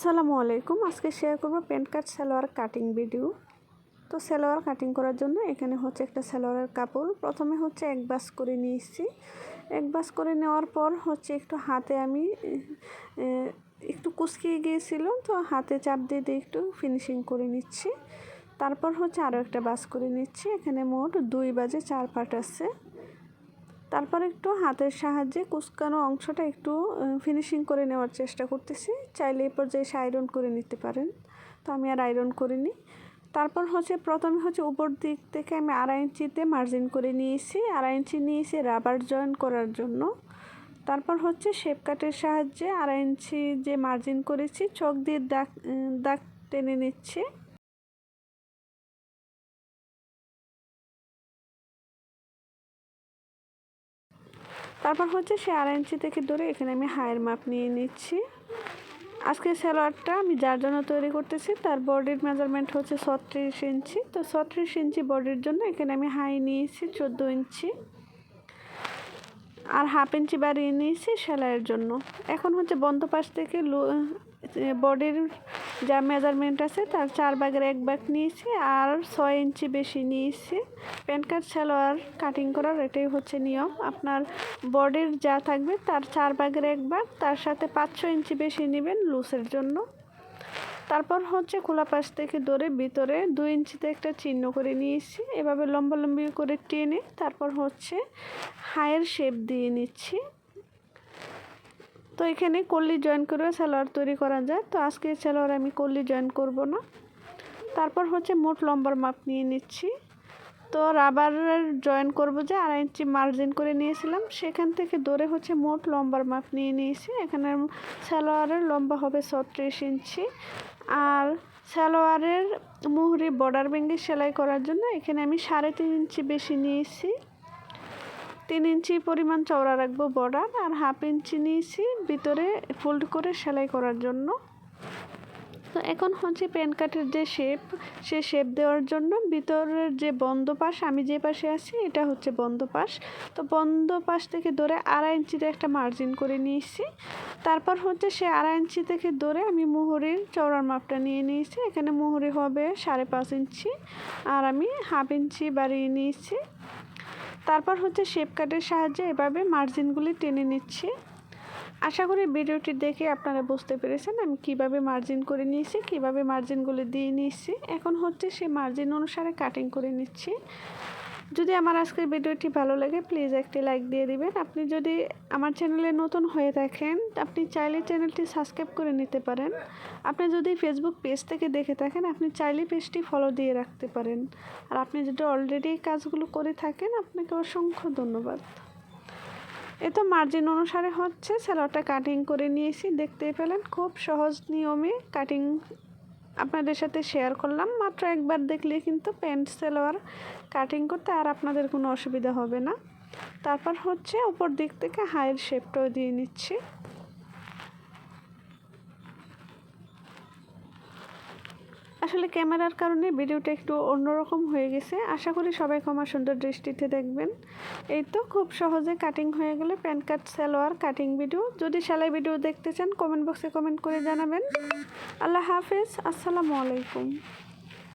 আসসালামু আলাইকুম। আজকে শেয়ার করব প্যান্ট কাট সালোয়ার কাটিং ভিডিও। তো সালোয়ার কাটিং করার জন্য এখানে হচ্ছে একটা সালোয়ারের কাপড় প্রথমে হচ্ছে এক বাস করে নিয়েছি। এক বাস করে নেওয়ার পর হচ্ছে একটু হাতে আমি একটু কুচকিয়ে গিয়েছিল, তো হাতে চাপ দিয়ে দিয়ে একটু ফিনিশিং করে নিচ্ছি। তারপর হচ্ছে আরও একটা বাস করে নিচ্ছি। এখানে মোট 2 বাজে 4 পার্ট আছে। তারপর একটু হাতের সাহায্যে কুচকানো অংশটা একটু ফিনিশিং করে নেওয়ার চেষ্টা করতেছি। চাইলে এই পর্যায়ে আয়রন করে নিতে পারেন, তো আমি আর আয়রন করিনি। তারপর হচ্ছে প্রথমে হচ্ছে উপর দিক থেকে আমি 2.5 ইঞ্চিতে মার্জিন করে নিয়েছি। 2.5 ইঞ্চি নিয়েছি রাবার জয়েন করার জন্য। তারপর হচ্ছে শেপ কাটের সাহায্যে 2.5 ইঞ্চি যে মার্জিন করেছি চক দিয়ে দাগ টেনে নিচ্ছি। তারপর হচ্ছে সে 2.5 ইঞ্চি থেকে ধরে এখানে আমি হাইয়ের মাপ নিয়ে নিচ্ছি। আজকে সালোয়ারটা আমি যার জন্য তৈরি করতেছি তার বডির মেজারমেন্ট হচ্ছে 36 ইঞ্চি। তো 36 ইঞ্চি বডির জন্য এখানে আমি হাই নিয়েছি 14 ইঞ্চি আর 1/2 ইঞ্চি বাড়িয়ে নিয়েছি সেলাইয়ের জন্য। এখন হচ্ছে বন্ধ পাশ থেকে বডির যা মেজারমেন্ট আছে তার 4 ভাগের 1 ভাগ নিয়েছি আর 6 ইঞ্চি বেশি নিয়েছি। প্যান্ট কাট সালোয়ার কাটিং করার এটাই হচ্ছে নিয়ম। আপনার বডির যা থাকবে তার 4 ভাগের 1 ভাগ, তার সাথে 5-6 ইঞ্চি বেশি নেবেন লুজের জন্য। তারপর হচ্ছে খোলা পাশ থেকে ধরে ভিতরে 2 ইঞ্চিতে একটা চিহ্ন করে নিয়েছি। এভাবে লম্বালম্বি করে টেনে তারপর হচ্ছে হাইয়ের শেপ দিয়ে নিচ্ছি। তো এখানে কলি জয়েন করে সালোয়ার তৈরি করা যায়, তো আজকে সালোয়ার আমি কলি জয়েন করব না। তারপর হচ্ছে মোট লম্বার মাপ নিয়ে নিচ্ছি। তো রাবারের জয়েন করব যে 2.5 ইঞ্চি মার্জিন করে নিয়েছিলাম, সেখান থেকে ধরে হচ্ছে মোট লম্বার মাপ নিয়ে নিয়েছি। এখানে সালোয়ারের লম্বা হবে 36 ইঞ্চি আর সালোয়ারের মুহুরি বর্ডার ভেঙে সেলাই করার জন্য এখানে আমি 3.5 ইঞ্চি বেশি নিয়েছি। 3 ইঞ্চি পরিমাণ চওড়া রাখবো বর্ডার আর 1/2 ইঞ্চি নিয়েছি ভিতরে ফোল্ড করে সেলাই করার জন্য। তো এখন হচ্ছে প্যান্ট কাটের যে শেপ, সে শেপ দেওয়ার জন্য ভিতরের যে বন্ধ পাশ, আমি যে পাশে আছি এটা হচ্ছে বন্ধ পাশ। তো বন্ধ পাশ থেকে ধরে 2.5 ইঞ্চিতে একটা মার্জিন করে নিয়েছি। তারপর হচ্ছে সে 2.5 ইঞ্চি থেকে ধরে আমি মুহুরির চওড়ার মাপটা নিয়ে নিয়েছি। এখানে মুহুরি হবে 5.5 ইঞ্চি আর আমি 1/2 ইঞ্চি বাড়িয়ে নিয়েছি। তারপর হচ্ছে শেপ কাটের সাহায্যে এভাবে মার্জিনগুলি টেনে নিচ্ছি। আশা করি ভিডিওটি দেখে আপনারা বুঝতে পেরেছেন আমি কিভাবে মার্জিন করে নিয়েছি, কিভাবে মার্জিনগুলি দিয়ে নিয়েছি। এখন হচ্ছে সেই মার্জিন অনুসারে কাটিং করে নিচ্ছি। যদি আমার আজকের ভিডিওটি ভালো লাগে প্লিজ একটি লাইক দিয়ে দিবেন। আপনি যদি আমার চ্যানেলে নতুন হয়ে থাকেন আপনি চাইলে চ্যানেলটি সাবস্ক্রাইব করে নিতে পারেন। আপনি যদি ফেসবুক পেজ থেকে দেখে থাকেন আপনি চাইলে পেজটি ফলো দিয়ে রাখতে পারেন। আর আপনি যদি অলরেডি কাজগুলো করে থাকেন আপনাকে অসংখ্য ধন্যবাদ। এ তো মার্জিন অনুসারে হচ্ছে সালোয়ারটা কাটিং করে নিয়েছি। দেখতেই পেলেন খুব সহজ নিয়মে কাটিং আপনাদের সাথে শেয়ার করলাম। মাত্র একবার দেখলে কিন্তু প্যান্ট সালোয়ার কাটিং করতে আর আপনাদের কোনো অসুবিধা হবে না। তারপর হচ্ছে উপর দিক থেকে হাইয়ের শেপটাও দিয়ে নিচ্ছি। আসলে ক্যামেরার কারণে ভিডিওটা একটু অন্যরকম হয়ে গেছে। আশা করি সবাই ক্ষমা সুন্দর দৃষ্টিতে দেখবেন। এই তো খুব সহজে কাটিং হয়ে গেলে প্যান্ট কাট সালোয়ার কাটিং ভিডিও। যদি সেলাই ভিডিও দেখতে চান কমেন্ট বক্সে কমেন্ট করে জানাবেন। আল্লাহ হাফেজ, আসসালামু আলাইকুম।